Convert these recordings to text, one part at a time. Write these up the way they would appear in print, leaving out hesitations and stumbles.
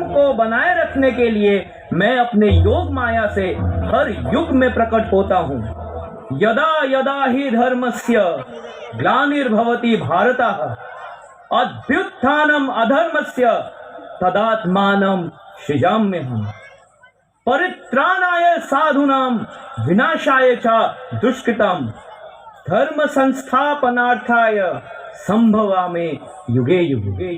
को बनाए रखने के लिए मैं अपने योग माया से हर युग में प्रकट होता हूँ। यदा यदा हि धर्मस्य ग्लानिर्भवति भारतः अभ्युत्थानम् अधर्मस्य तदात्मानं सृजाम्यहम्। परित्राणाय साधूनां विनाशाय च दुष्कृतम् धर्म संस्थापनार्थाय संभवामि युगे युगे।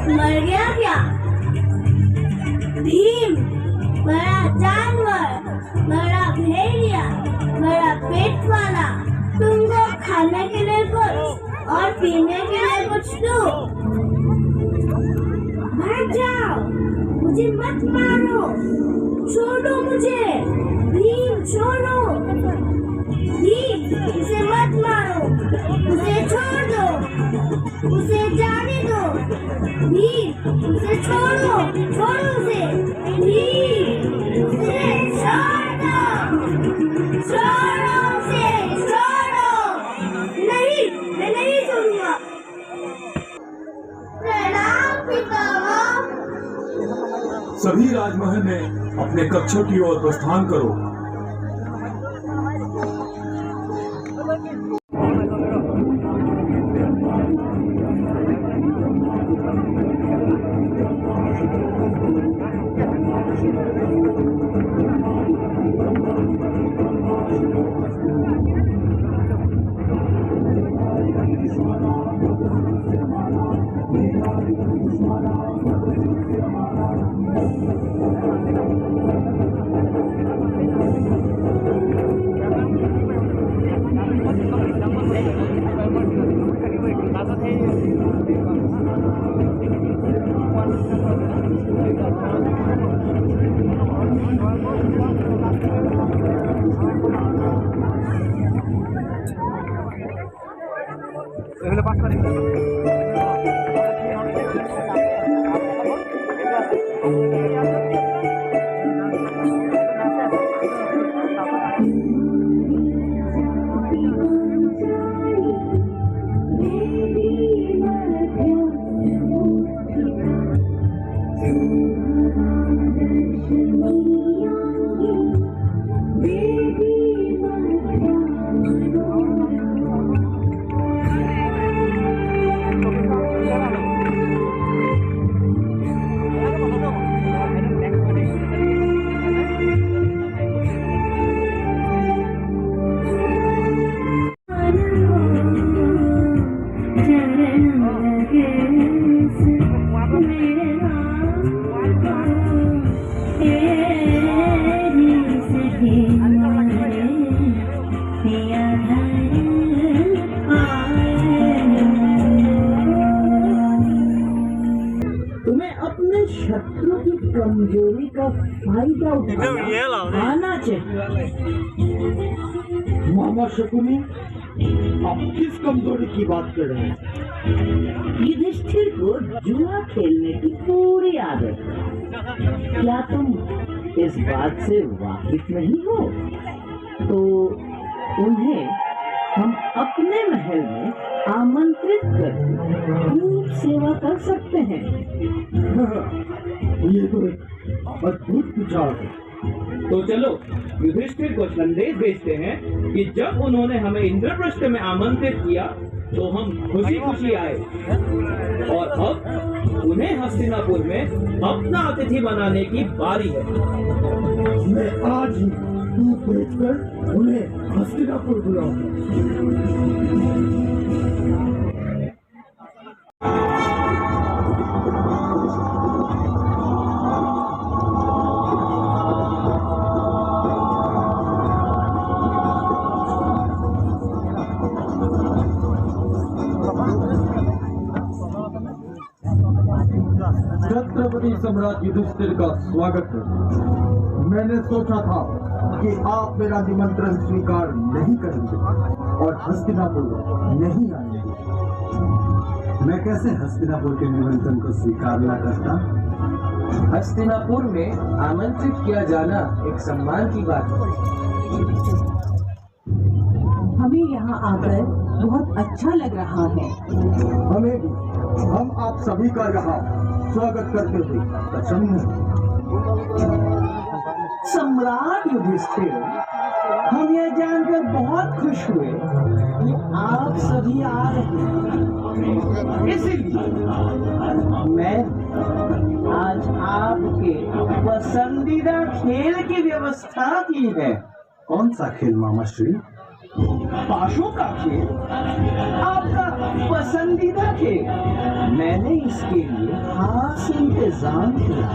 मर गया क्या? भीम बड़ा जानवर, बड़ा भेड़िया, बड़ा पेट वाला, तुमको खाने के लिए कुछ और पीने के लिए कुछ दो। भाग जाओ, मुझे मत मारो, छोड़ो मुझे। भीम छोड़ो, भीम उसे मत मारो, उसे छोड़ दो, उसे जाने दो। भीम उसे छोड़ो, छोड़ो उसे। भीम उसे छोड़ दो, छोड़ो उसे, छोड़ो। नहीं, मैं नहीं छोड़ूंगा। प्रणाम पितामह। सभी राजमहल ने अपने कक्षों की ओर प्रस्थान करो। कमजोरी का फायदा उठाना चाहिए। मामा शकुनी, आप किस कमजोरी की बात कर रहे हैं? युधिष्ठिर को जुआ खेलने की पूरी आदत है। क्या तुम इस बात से वाकिफ नहीं हो? तो उन्हें हम अपने महल में आमंत्रित कर खूब सेवा कर सकते हैं। ये तो एक अद्भुत विचार है। तो चलो युधिष्ठिर को संदेश भेजते हैं कि जब उन्होंने हमें इंद्रप्रस्थ में आमंत्रित किया तो हम खुशी खुशी आए, और अब उन्हें हस्तिनापुर में अपना अतिथि बनाने की बारी है। मैं आज ही दूध बेचकर उन्हें हस्तिनापुर बुलाऊंगा। छत्रपति सम्राट युधिष्ठिर का स्वागत है। मैंने सोचा था कि आप मेरा निमंत्रण स्वीकार नहीं करेंगे और हस्तिनापुर नहीं आएंगे। मैं कैसे हस्तिनापुर के निमंत्रण को स्वीकार न करता? हस्तिनापुर में आमंत्रित किया जाना एक सम्मान की बात है। हमें यहाँ आकर बहुत अच्छा लग रहा है। हमें भी, हम आप सभी का यहाँ स्वागत करते हुए प्रसन्न हैं। सम्राट युधिष्ठिर, हम यह जानकर बहुत खुश हुए कि आप सभी आ रहे हैं। इसलिए मैं आज आपके पसंदीदा खेल की व्यवस्था की है। कौन सा खेल मामा श्री? पाशों का खेल, आपका पसंदीदा खेल। मैंने इसके लिए खास इंतजाम किया।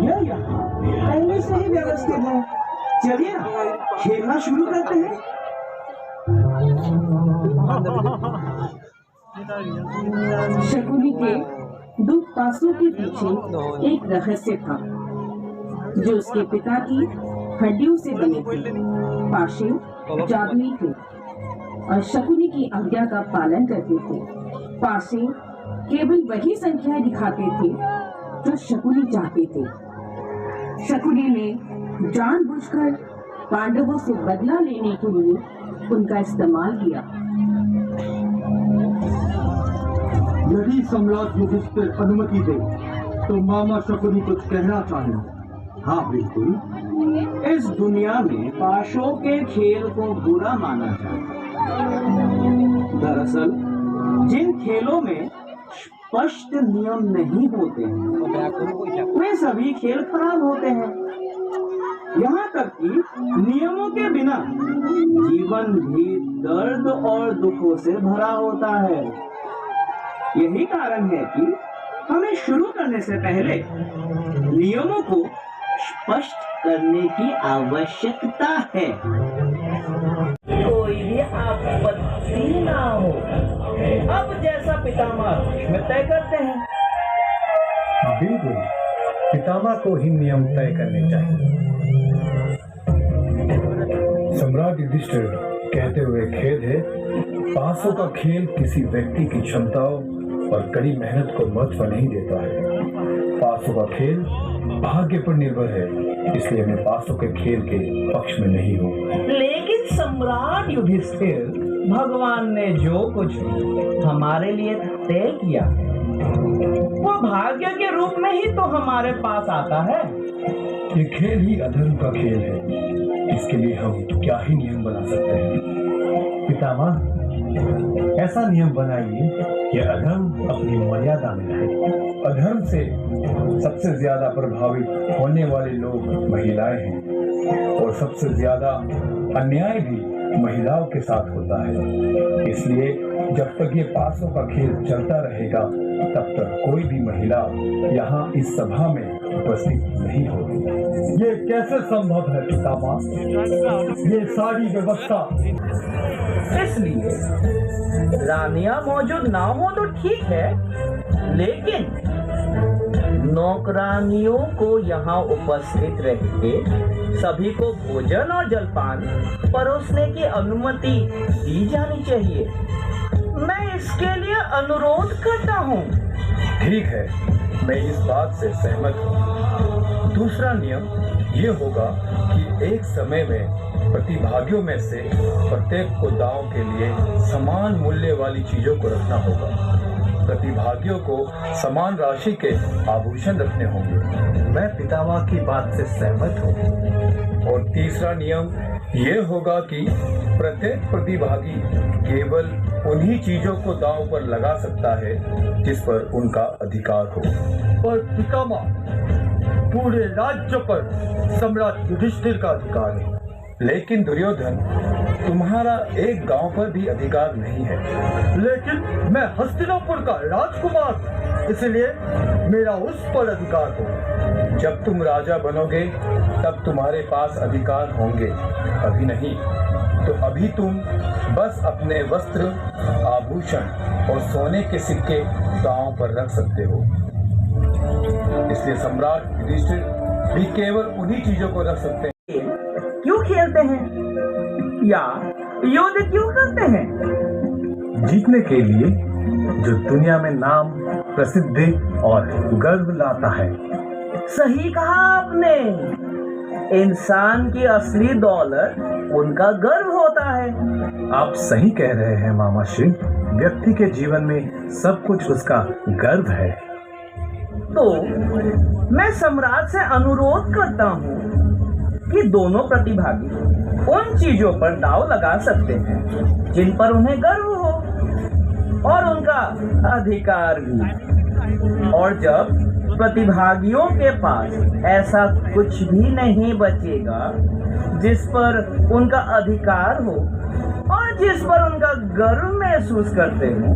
यह यहाँ पहले से ही व्यवस्थित है। चलिए ना, खेलना शुरू करते हैं। शकुनी के दो पासों के पीछे एक रहस्य था, जो उसके पिता की हड्डियों से बने थे। पाशे जादुई थे और शकुनी की आज्ञा का पालन करते थे। पाशे केवल वही संख्याएं दिखाते थे जो शकुनी चाहते थे। शकुनी ने जानबूझकर पांडवों से बदला लेने के लिए उनका इस्तेमाल किया। यदि सम्राट युधिष्ठिर अनुमति दे तो मामा शकुनी कुछ कहना चाहेंगे। हाँ बिल्कुल। इस दुनिया में पाशों के खेल को बुरा माना जाता है। दरअसल जिन खेलों में स्पष्ट नियम नहीं होते हैं, वे सभी खेल खराब होते हैं। यहाँ तक कि नियमों के बिना जीवन भी दर्द और दुखों से भरा होता है। यही कारण है कि हमें शुरू करने से पहले नियमों को स्पष्ट करने की आवश्यकता है। कोई भी आपत्ति ना हो। अब जैसा पितामह में तय करते हैं। बिल्कुल, पितामह को ही नियम तय करने चाहिए। सम्राट युधिष्ठिर कहते हुए खेद है, पासों का खेल किसी व्यक्ति की क्षमताओं और कड़ी मेहनत को महत्व नहीं देता है। पासों का खेल भाग्य पर निर्भर है, इसलिए मैं पासों के खेल के पक्ष में नहीं हूँ। लेकिन सम्राट युधिष्ठिर, भगवान ने जो कुछ हमारे लिए तय किया वो भाग्य के रूप में ही तो हमारे पास आता है। ये खेल ही अधर्म का खेल है, इसके लिए हम क्या ही नियम बना सकते हैं। पितामह, ऐसा नियम बनाइए कि अधर्म अपनी मर्यादा में रहे। अधर्म से सबसे ज्यादा प्रभावित होने वाले लोग महिलाएं हैं और सबसे ज्यादा अन्याय भी महिलाओं के साथ होता है। इसलिए जब तक ये पासों का खेल चलता रहेगा तब तक कोई भी महिला यहाँ इस सभा में उपस्थित नहीं होगी। ये कैसे संभव है पितामह? ये सारी व्यवस्था इसलिए रानियां मौजूद ना हो तो ठीक है, लेकिन नौकरानियों को यहाँ उपस्थित रहते सभी को भोजन और जलपान परोसने की अनुमति दी जानी चाहिए। मैं इसके लिए अनुरोध करता हूँ। ठीक है, मैं इस बात से सहमत हूँ। दूसरा नियम ये होगा कि एक समय में प्रतिभागियों में से प्रत्येक को दांव के लिए समान मूल्य वाली चीजों को रखना होगा। प्रतिभागियों को समान राशि के आभूषण रखने होंगे। मैं पितामह की बात से सहमत हूँ। और तीसरा नियम ये होगा कि प्रत्येक प्रतिभागी केवल उन्हीं चीजों को दांव पर लगा सकता है जिस पर उनका अधिकार हो। पर पितामह, पूरे राज्य पर सम्राट युधिष्ठिर का अधिकार है। लेकिन दुर्योधन, तुम्हारा एक गांव पर भी अधिकार नहीं है। लेकिन मैं हस्तिनापुर का राजकुमार, इसलिए मेरा उस पर अधिकार हो। जब तुम राजा बनोगे तब तुम्हारे पास अधिकार होंगे, अभी नहीं। तो अभी तुम बस अपने वस्त्र, आभूषण और सोने के सिक्के दांव पर रख सकते हो। इसलिए सम्राट युधिष्ठिर भी केवल उन्हीं चीजों को रख सकते हैं। क्यों खेलते हैं या युद्ध क्यों करते हैं? जीतने के लिए, जो दुनिया में नाम, प्रसिद्धि और गर्व लाता है। सही कहा आपने। इंसान की असली दौलत उनका गर्व होता है। आप सही कह रहे हैं मामा श्री। व्यक्ति के जीवन में सब कुछ उसका गर्व है। तो मैं सम्राट से अनुरोध करता हूँ कि दोनों प्रतिभागी उन चीजों पर दांव लगा सकते हैं जिन पर उन्हें गर्व हो और उनका अधिकार भी। और जब प्रतिभागियों के पास ऐसा कुछ भी नहीं बचेगा जिस पर उनका अधिकार हो और जिस पर उनका गर्व महसूस करते हो,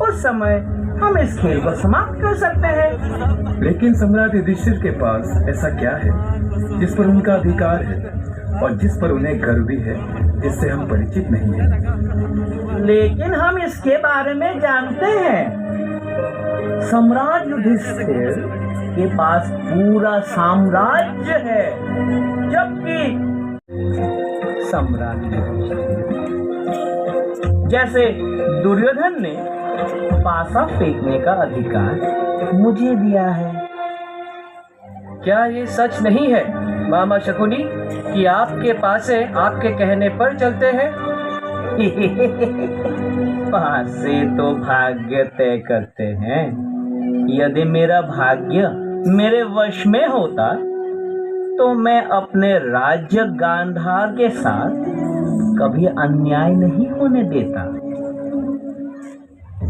उस समय हम इस खेल को समाप्त कर सकते हैं। लेकिन सम्राट युधिष्ठिर के पास ऐसा क्या है जिस पर उनका अधिकार है और जिस पर उन्हें गर्व भी है, जिससे हम परिचित नहीं हैं? लेकिन हम इसके बारे में जानते हैं। सम्राट युधिष्ठिर के पास पूरा साम्राज्य है, जबकि सम्राट जैसे दुर्योधन ने पासा फेंकने का अधिकार मुझे दिया है। क्या ये सच नहीं है मामा शकुनी कि आपके पासे आपके कहने पर चलते हैं? पासे तो भाग्य तय करते हैं। यदि मेरा भाग्य मेरे वश में होता तो मैं अपने राज्य गांधार के साथ कभी अन्याय नहीं होने देता।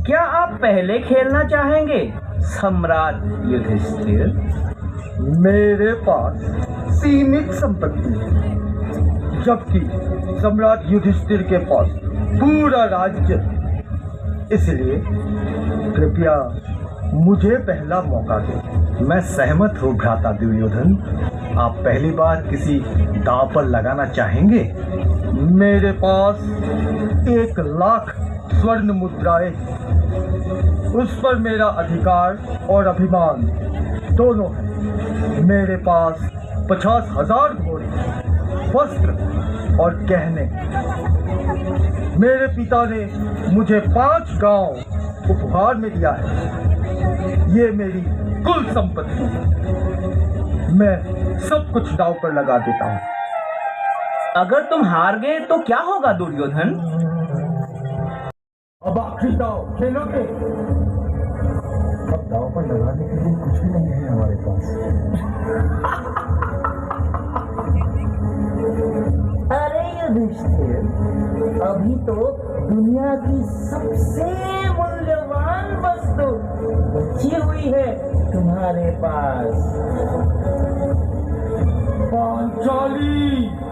क्या आप पहले खेलना चाहेंगे सम्राट युधिष्ठिर? मेरे पास सीमित संपत्ति है, जबकि सम्राट युधिष्ठिर के पास पूरा राज्य है। इसलिए कृपया मुझे पहला मौका दें। मैं सहमत हूँ भ्राता दुर्योधन। आप पहली बार किसी दांव पर लगाना चाहेंगे? मेरे पास 1,00,000 स्वर्ण मुद्राएं, उस पर मेरा अधिकार और अभिमान दोनों है। मेरे पास 50,000 घोड़े, वस्त्र और गहने। मेरे पिता ने मुझे 5 गांव उपहार में दिया है। ये मेरी कुल संपत्ति है। मैं सब कुछ दांव पर लगा देता हूँ। अगर तुम हार गए तो क्या होगा दुर्योधन? अब आखिरी दांव खेलोगे? अब दांव पर लगाने के लिए कुछ भी नहीं है हमारे पास। अरे युधिष्ठिर, अभी तो दुनिया की सबसे मूल्यवान वस्तु बची हुई है तुम्हारे पास। पांचाली।